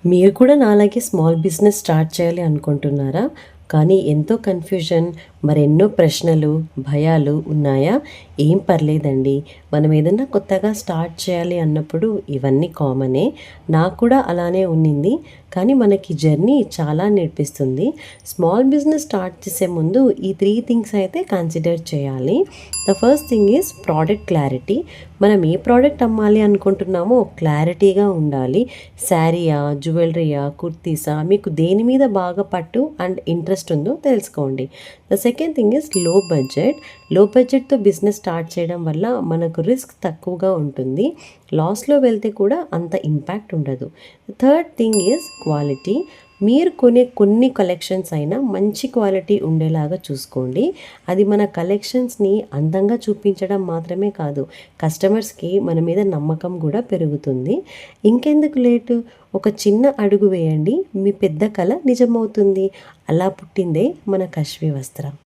మీరు కూడా నాలాగే స్మాల్ బిజినెస్ స్టార్ట్ చేయాలి అనుకుంటున్నారా? కానీ ఎంతో కన్‌ఫ్యూజన్, మరెన్నో ప్రశ్నలు, భయాలు ఉన్నాయా? ఏం పర్లేదండి. మనం ఏదన్నా కొత్తగా స్టార్ట్ చేయాలి అన్నప్పుడు ఇవన్నీ కామనే. నాకు కూడా అలానే ఉన్నింది. కానీ మనకి జర్నీ చాలా నేర్పిస్తుంది. స్మాల్ బిజినెస్ స్టార్ట్ చేసే ముందు ఈ 3 థింగ్స్ అయితే కన్సిడర్ చేయాలి. The first thing is product clarity. మనం ఏ ప్రోడక్ట్ అమ్మాలి అనుకుంటున్నామో క్లారిటీగా ఉండాలి. శారీయా, జ్యువెలరీయా, కుర్తీసా, మీకు దేని మీద బాగా పట్టు అండ్ ఇంట్రెస్ట్ ఉందో తెలుసుకోండి. The second thing is low budget. లో బడ్జెట్తో బిజినెస్ స్టార్ట్ చేయడం వల్ల మనకు రిస్క్ తక్కువగా ఉంటుంది. లాస్లో వెళ్తే కూడా అంత ఇంపాక్ట్ ఉండదు. Third thing is quality. మీరు కొనే కొన్ని కలెక్షన్స్ అయినా మంచి క్వాలిటీ ఉండేలాగా చూసుకోండి. అది మన కలెక్షన్స్ని అందంగా చూపించడం మాత్రమే కాదు, కస్టమర్స్కి మన మీద నమ్మకం కూడా పెరుగుతుంది. ఇంకెందుకు లేటు, ఒక చిన్న అడుగు వేయండి, మీ పెద్ద కల నిజమవుతుంది. అలా పుట్టిందే మన కశ్వి వస్త్ర.